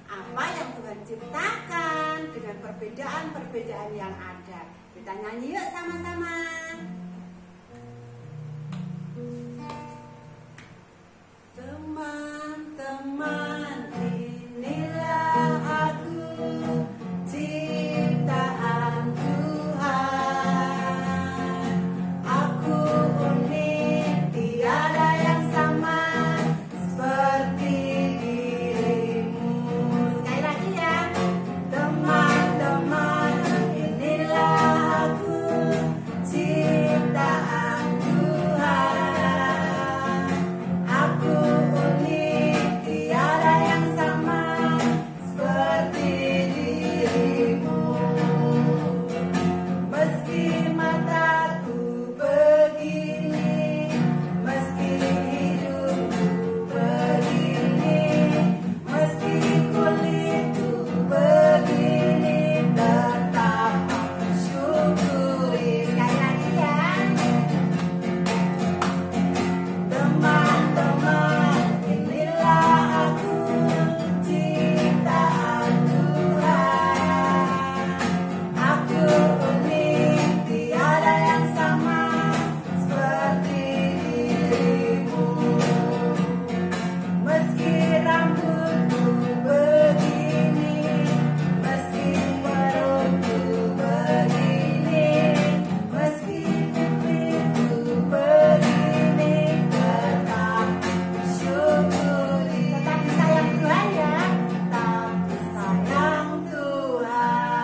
apa yang Tuhan ciptakan dengan perbedaan-perbedaan yang ada. Kita nyanyi yuk sama-sama. Teman-teman, inilah aku, ciptaan Tuhan. Aku unik, tiada yang sama seperti dirimu. Sekali lagi ya. Teman-teman, inilah aku, ciptaan Tuhan. Aku unik, tiada yang sama seperti dirimu. Meski mataku begini, meski hidupku begini, meski kulitku begini, tetap aku syukuri. Sekali lagi ya. Teman-teman, inilah aku, ciptaan Tuhan. Aku unik, tiada yang sama seperti dirimu. Meski rambutku begini, meski perutku begini, meski pipiku begini, tetap syukuri. Tetap disayang Tuhan ya. Tetap disayang Tuhan.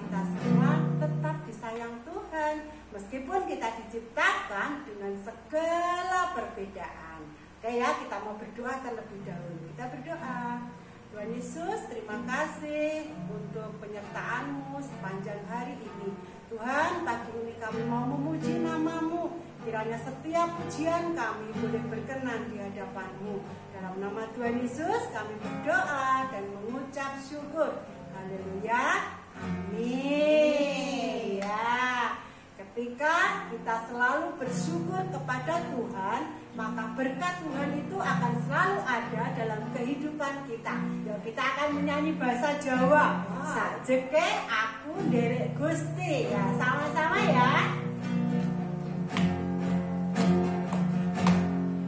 Kita semua tetap disayang Tuhan, meskipun kita diciptakan dengan segala perbedaan. Oke ya, kita mau berdoa terlebih dahulu. Kita berdoa. Tuhan Yesus, terima kasih untuk penyertaan-Mu sepanjang hari ini. Tuhan, pagi ini kami mau memuji nama-Mu. Kiranya setiap pujian kami boleh berkenan di hadapan-Mu. Dalam nama Tuhan Yesus kami berdoa dan mengucap syukur. Haleluya. Amin. Ya. Ketika kita selalu bersyukur kepada Tuhan, maka berkat Tuhan itu akan selalu ada dalam kehidupan kita. Ya, kita akan menyanyi bahasa Jawa. Sajeke aku nderek Gusti. Ya, sama-sama ya.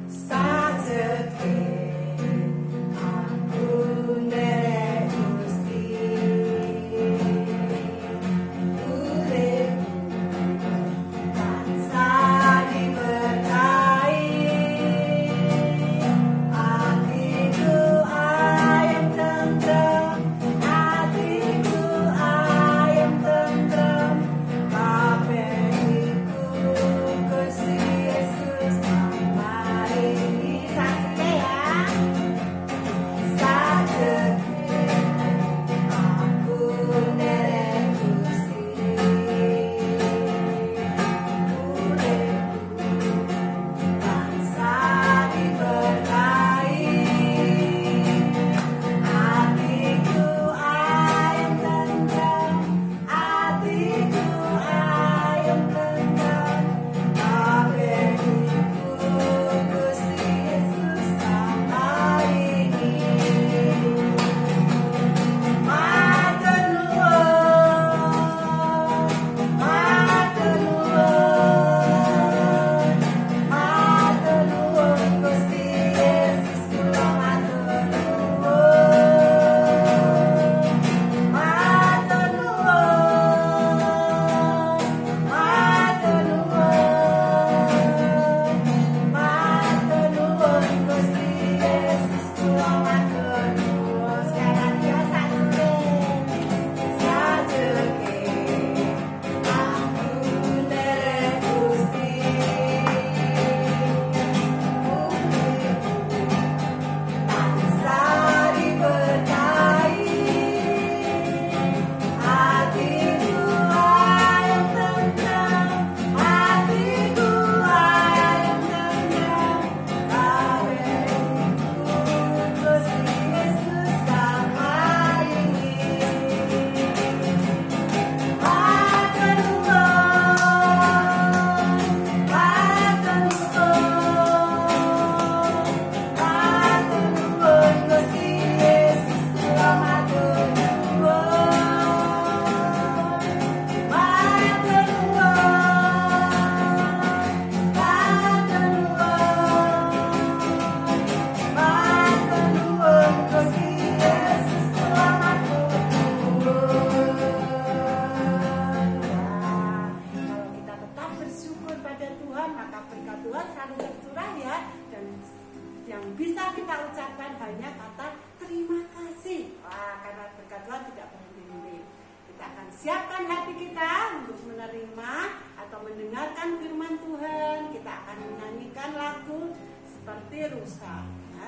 Sajeke aku nderek Gusti. Hatiku ayam tentrem, kabeh siapkan hati kita untuk menerima atau mendengarkan firman Tuhan. Kita akan menyanyikan lagu seperti rusa. Ya.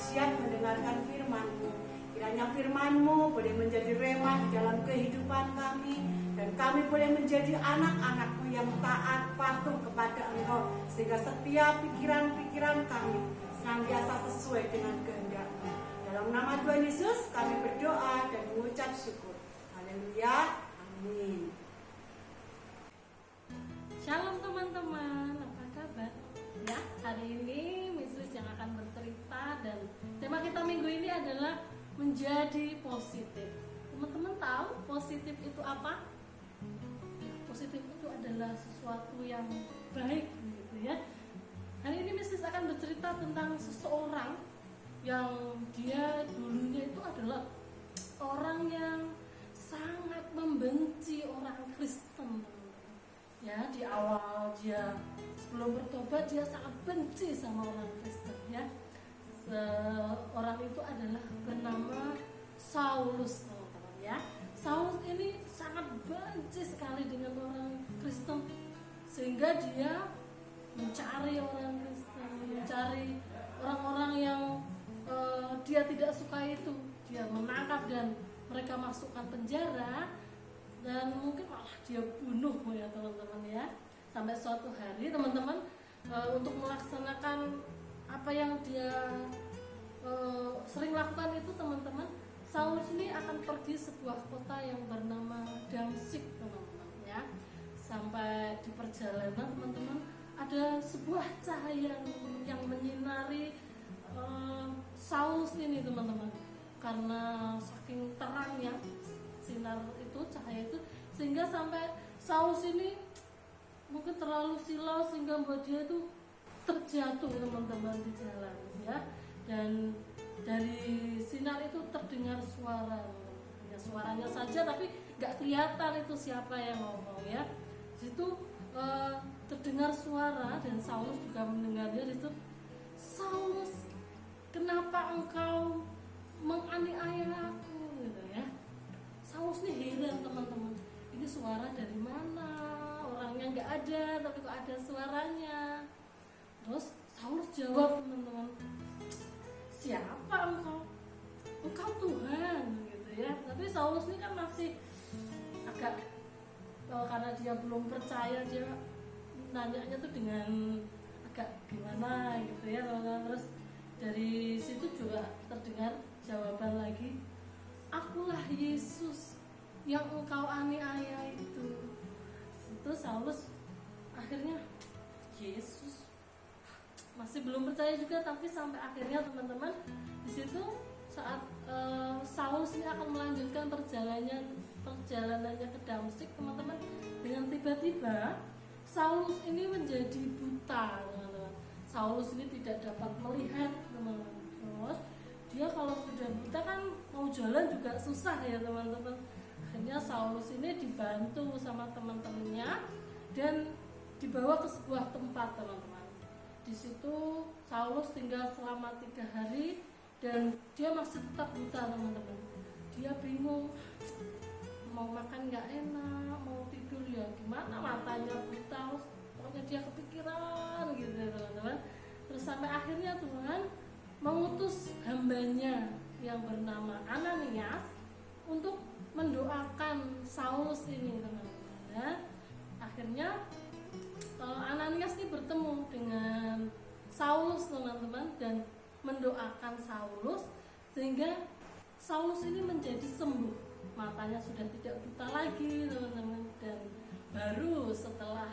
siap mendengarkan firman-Mu. Kiranya firman-Mu boleh menjadi rema di dalam kehidupan kami, dan kami boleh menjadi anak-anak-Mu yang taat patuh kepada Engkau, sehingga setiap pikiran-pikiran kami senantiasa sesuai dengan kehendak-Mu. Dalam nama Tuhan Yesus kami berdoa dan mengucap syukur. Haleluya. Amin. Shalom teman-teman, apa kabar? Ya, hari ini Mrs. yang akan bercerita, dan tema kita minggu ini adalah menjadi positif. Teman-teman tahu positif itu apa? Positif itu adalah sesuatu yang baik, gitu ya. Hari ini Mrs. akan bercerita tentang seseorang yang dia dulunya itu adalah orang yang sangat membenci orang Kristen. Ya, di awal dia sebelum bertobat dia sangat benci sama orang Kristen, ya. Orang itu adalah bernama Saulus, teman-teman, ya. Saulus ini sangat benci sekali dengan orang Kristen, sehingga dia mencari orang Kristen, mencari orang-orang yang dia tidak suka itu. Dia menangkap dan mereka masukkan penjara, dan mungkin malah dia bunuh, ya teman-teman, ya. Sampai suatu hari teman-teman untuk melaksanakan apa yang dia sering lakukan itu, teman-teman, Saulus ini akan pergi sebuah kota yang bernama Damsyik, teman-teman, ya. Sampai di perjalanan teman-teman ada sebuah cahaya yang menyinari Saulus ini teman-teman, karena saking terangnya sinar itu, cahaya itu, sehingga sampai Saulus ini mungkin terlalu silau sehingga membuat dia itu terjatuh teman-teman di jalan ya. Dan dari sinar itu terdengar suara, hanya suaranya saja tapi nggak kelihatan itu siapa yang ngomong ya. Di situ terdengar suara dan Saulus juga mendengarnya. Di situ, Saulus, kenapa engkau menganiaya aku gitu ya. Saulus nih heran teman-teman, ini suara dari mana, orangnya nggak ada tapi kok ada suaranya. Terus Saulus jawab teman-teman, siapa engkau? Engkau Tuhan gitu ya. Tapi Saulus ini kan masih agak karena dia belum percaya, dia nanyanya tuh dengan agak gimana gitu ya. Terus dari situ juga terdengar jawaban lagi, akulah Yesus yang engkau aniaya itu. Itu Saulus akhirnya, Yesus, masih belum percaya juga. Tapi sampai akhirnya teman-teman di situ saat Saulus ini akan melanjutkan perjalanannya ke Damsik teman-teman, dengan tiba-tiba Saulus ini menjadi buta teman-teman. Saulus ini tidak dapat melihat teman-teman. Terus dia kalau sudah buta kan mau jalan juga susah ya teman-teman. Akhirnya Saulus ini dibantu sama teman-temannya dan dibawa ke sebuah tempat teman-teman. Di situ Saulus tinggal selama 3 hari dan dia masih tetap buta teman-teman. Dia bingung, mau makan nggak enak, mau tidur ya gimana, matanya buta. Pokoknya dia kepikiran gitu teman-teman. Terus sampai akhirnya Tuhan mengutus hambanya yang bernama Ananias untuk mendoakan Saulus ini teman-teman ya. Akhirnya Ananias ini bertemu dengan Saulus teman-teman dan mendoakan Saulus sehingga Saulus ini menjadi sembuh, matanya sudah tidak buta lagi teman-teman. Dan baru setelah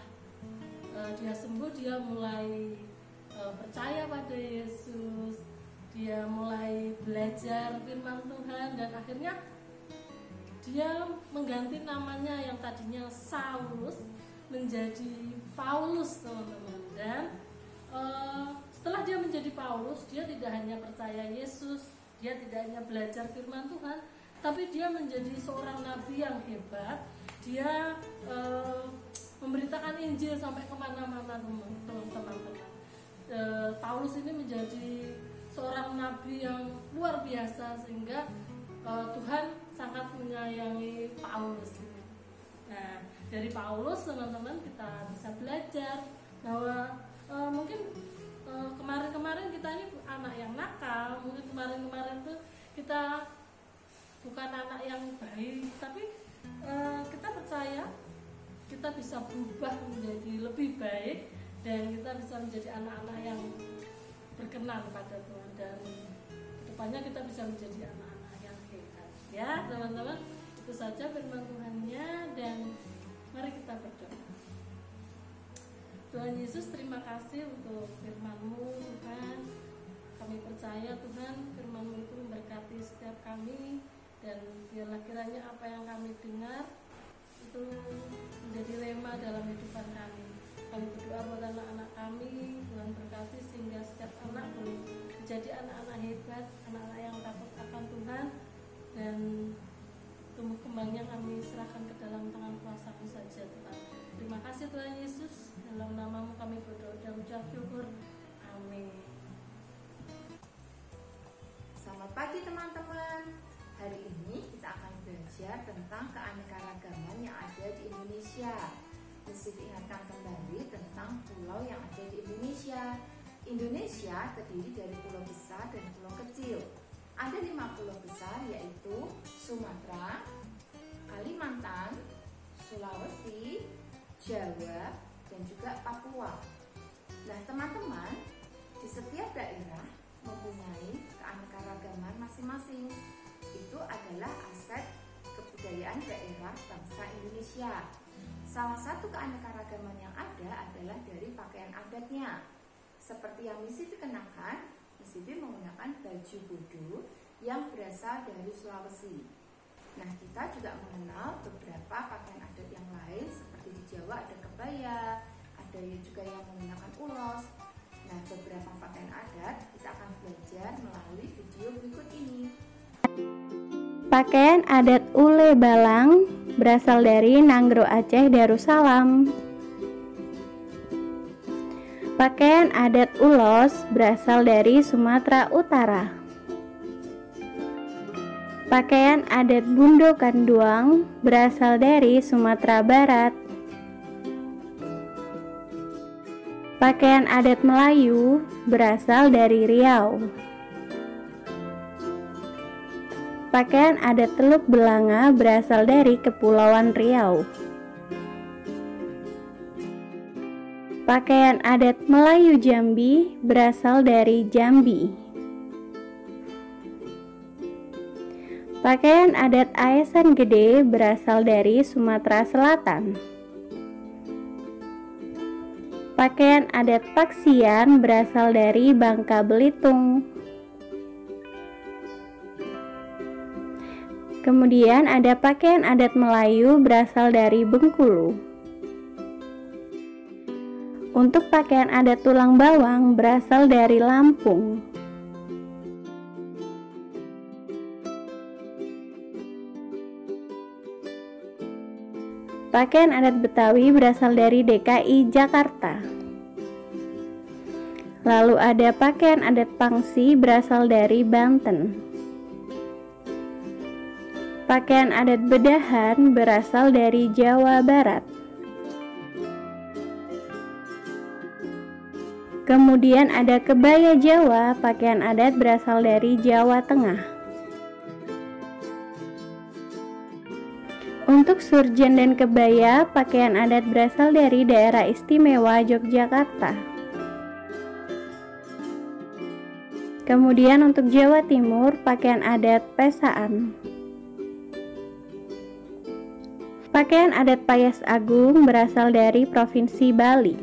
dia sembuh, dia mulai percaya pada Yesus, dia mulai belajar firman Tuhan, dan akhirnya dia mengganti namanya yang tadinya Saulus menjadi Paulus teman-teman. Dan setelah dia menjadi Paulus, dia tidak hanya percaya Yesus, dia tidak hanya belajar firman Tuhan, tapi dia menjadi seorang nabi yang hebat. Dia memberitakan Injil sampai kemana-mana teman-teman. Paulus ini menjadi seorang nabi yang luar biasa sehingga Tuhan sangat menyayangi Paulus. Nah, dari Paulus teman-teman kita bisa belajar bahwa mungkin kemarin-kemarin kita ini anak yang nakal, mungkin kemarin-kemarin tuh kita bukan anak yang baik, tapi kita percaya kita bisa berubah menjadi lebih baik dan kita bisa menjadi anak-anak yang berkenan pada Tuhan, dan kedepannya kita bisa menjadi anak-anak yang hebat ya teman-teman. Itu saja firman Tuhannya, dan mari kita berdoa. Tuhan Yesus, terima kasih untuk firman-Mu Tuhan. Kami percaya Tuhan firman-Mu itu memberkati setiap kami, dan biarlah kiranya apa yang kami dengar itu menjadi rema dalam kehidupan kami. Kami berdoa buat anak-anak kami, Tuhan berkati sehingga setiap anak boleh menjadi anak-anak hebat, anak-anak yang takut akan Tuhan, dan tumbuh kembangnya kami serahkan ke dalam tangan kuasa-Mu saja Tuhan. Terima kasih Tuhan Yesus, dalam nama-Mu kami berdoa dan ucap syukur. Amin. Selamat pagi teman-teman. Hari ini kita akan belajar tentang keanekaragaman yang ada di Indonesia. Mesti diingatkan kembali tentang pulau yang ada di Indonesia. Indonesia terdiri dari pulau besar dan pulau kecil. Ada 5 pulau besar, yaitu Sumatera, Kalimantan, Sulawesi, Jawa, dan juga Papua. Nah teman-teman, di setiap daerah mempunyai keanekaragaman masing-masing. Itu adalah aset kebudayaan daerah bangsa Indonesia. Salah satu keanekaragaman yang ada adalah dari pakaian adatnya. Seperti yang Miss Vivi kenakan, Miss Vivi menggunakan baju bodo yang berasal dari Sulawesi. Nah, kita juga mengenal beberapa pakaian adat yang lain, seperti di Jawa ada kebaya, ada juga yang menggunakan ulos. Nah, beberapa pakaian adat kita akan belajar melalui video berikut ini. Pakaian adat Ule Balang berasal dari Nanggro Aceh Darussalam. Pakaian adat Ulos berasal dari Sumatera Utara. Pakaian adat Bundo Kanduang berasal dari Sumatera Barat. Pakaian adat Melayu berasal dari Riau. Pakaian adat Teluk Belanga berasal dari Kepulauan Riau. Pakaian adat Melayu Jambi berasal dari Jambi. Pakaian adat Aesan Gede berasal dari Sumatera Selatan. Pakaian adat Paksian berasal dari Bangka Belitung. Kemudian ada pakaian adat Melayu berasal dari Bengkulu. Untuk pakaian adat Tulang Bawang berasal dari Lampung. Pakaian adat Betawi berasal dari DKI Jakarta. Lalu ada pakaian adat Pangsi berasal dari Banten. Pakaian adat Bedahan berasal dari Jawa Barat. Kemudian ada kebaya Jawa, pakaian adat berasal dari Jawa Tengah. Untuk surjen dan kebaya, pakaian adat berasal dari daerah istimewa Yogyakarta. Kemudian untuk Jawa Timur, pakaian adat Pesaan. Pakaian adat Payas Agung berasal dari Provinsi Bali.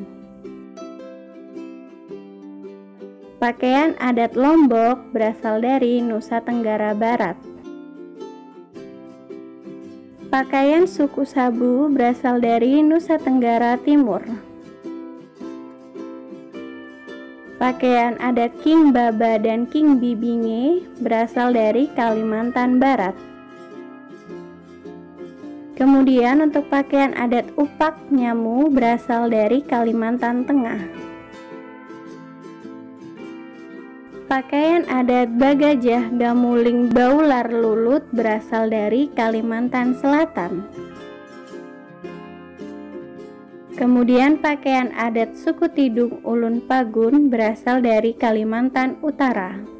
Pakaian adat Lombok berasal dari Nusa Tenggara Barat. Pakaian suku Sabu berasal dari Nusa Tenggara Timur. Pakaian adat King Baba dan King Bibinge berasal dari Kalimantan Barat. Kemudian untuk pakaian adat Upak Nyamu berasal dari Kalimantan Tengah. Pakaian adat Bagajah Gamuling Baular Lulut berasal dari Kalimantan Selatan. Kemudian pakaian adat suku Tidung Ulun Pagun berasal dari Kalimantan Utara.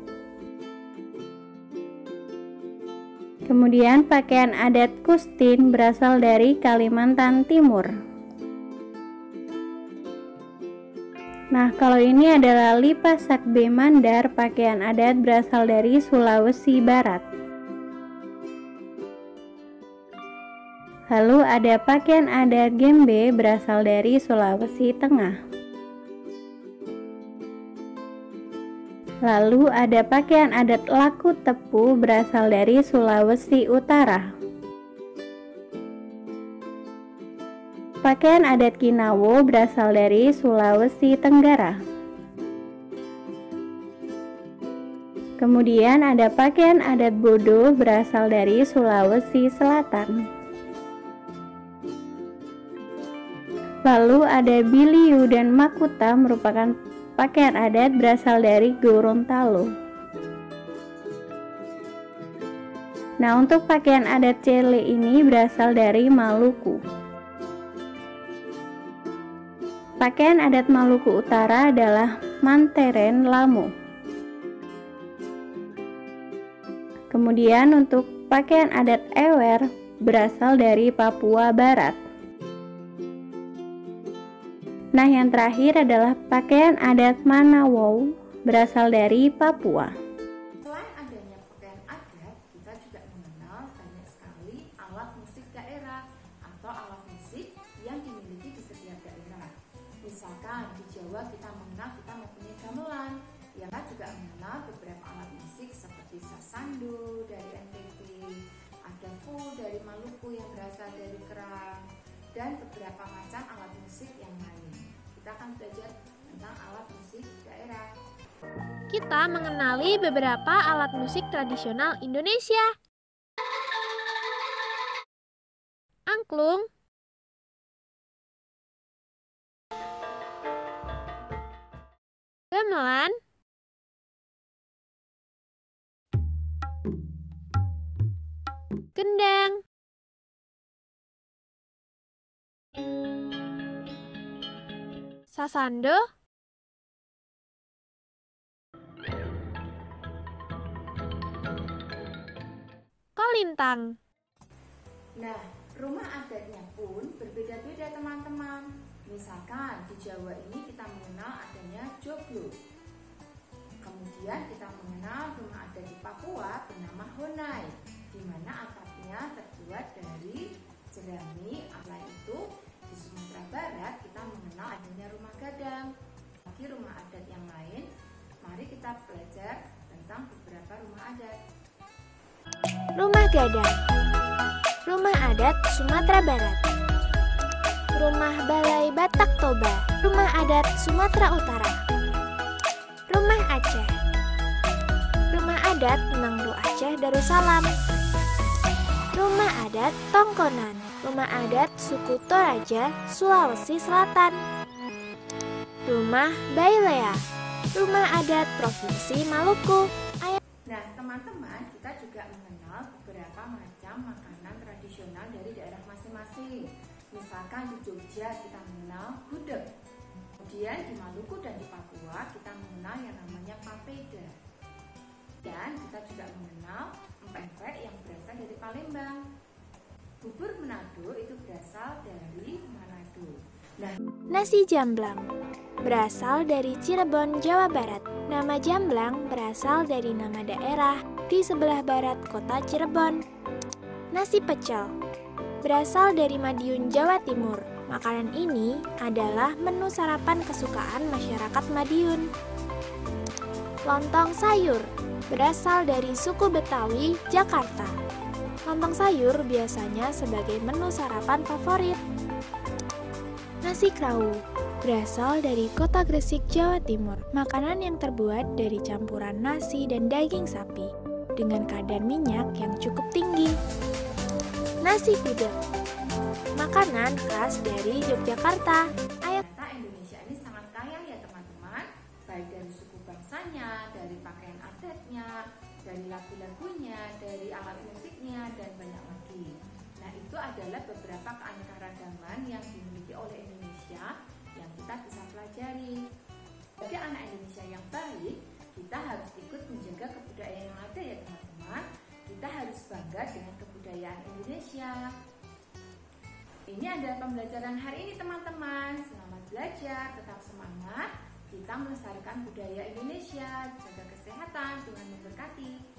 Kemudian pakaian adat Kustin berasal dari Kalimantan Timur. Nah, kalau ini adalah Lipa Sakbe Mandar, pakaian adat berasal dari Sulawesi Barat. Lalu ada pakaian adat Gembe berasal dari Sulawesi Tengah. Lalu ada pakaian adat Laku Tepu berasal dari Sulawesi Utara. Pakaian adat Kinawo berasal dari Sulawesi Tenggara. Kemudian ada pakaian adat Bodo berasal dari Sulawesi Selatan. Lalu ada Biliu dan Makuta merupakan pakaian adat berasal dari Gorontalo. Nah, untuk pakaian adat Cele ini berasal dari Maluku. Pakaian adat Maluku Utara adalah Manteren Lamu. Kemudian untuk pakaian adat Ewer berasal dari Papua Barat. Nah, yang terakhir adalah pakaian adat Manawow berasal dari Papua. Selain adanya pakaian adat, kita juga mengenal banyak sekali alat musik daerah atau alat musik yang Jawa kita mengenal kita mempunyai gamelan. Yang kan juga mengenal beberapa alat musik seperti sasando dari NTT, ada fu dari Maluku yang berasal dari kerang, dan beberapa macam alat musik yang lain. Kita akan belajar tentang alat musik daerah. Kita mengenali beberapa alat musik tradisional Indonesia. Angklung, gamelan, gendang, sasando, kolintang. Nah, rumah adatnya pun berbeda-beda teman-teman. Misalkan di Jawa ini kita mengenal adanya joglo. Kemudian kita mengenal rumah adat di Papua bernama honai, di mana atapnya terbuat dari jerami. Selain itu, di Sumatera Barat kita mengenal adanya rumah gadang. Bagi rumah adat yang lain, mari kita belajar tentang beberapa rumah adat. Rumah gadang, rumah adat Sumatera Barat. Rumah Balai Batak Toba, rumah adat Sumatera Utara. Rumah Aceh, rumah adat Nangro Aceh Darussalam. Rumah adat Tongkonan, rumah adat suku Toraja, Sulawesi Selatan. Rumah Bailea, rumah adat Provinsi Maluku. Nah, teman-teman, kita juga mengenal beberapa macam makanan tradisional dari daerah masing-masing. Misalkan di Jogja kita mengenal gudeg. Kemudian di Maluku dan di Papua kita mengenal yang namanya papeda. Dan kita juga mengenal empek-empek yang berasal dari Palembang. Bubur Manado itu berasal dari Manado. Nah, Nasi jamblang berasal dari Cirebon, Jawa Barat. Nama jamblang berasal dari nama daerah di sebelah barat kota Cirebon. Nasi pecel berasal dari Madiun, Jawa Timur. Makanan ini adalah menu sarapan kesukaan masyarakat Madiun. Lontong sayur berasal dari suku Betawi, Jakarta. Lontong sayur biasanya sebagai menu sarapan favorit. Nasi krawu berasal dari kota Gresik, Jawa Timur. Makanan yang terbuat dari campuran nasi dan daging sapi dengan kadar minyak yang cukup tinggi. Nasi gudeg, makanan khas dari Yogyakarta. ternyata Indonesia ini sangat kaya ya teman-teman, baik dari suku bangsanya, dari pakaian adatnya, dari lagu-lagunya, dari alat musiknya, dan banyak lagi. Nah, itu adalah beberapa keanekaragaman yang dimiliki oleh Indonesia yang kita bisa pelajari. Sebagai anak Indonesia yang baik, kita harus ikut menjaga kebudayaan yang ada ya teman-teman. Kita harus bangga dengan kebudayaan Indonesia. Ini adalah pembelajaran hari ini teman-teman. Selamat belajar, tetap semangat. Kita melestarikan budaya Indonesia. Jaga kesehatan, Tuhan memberkati.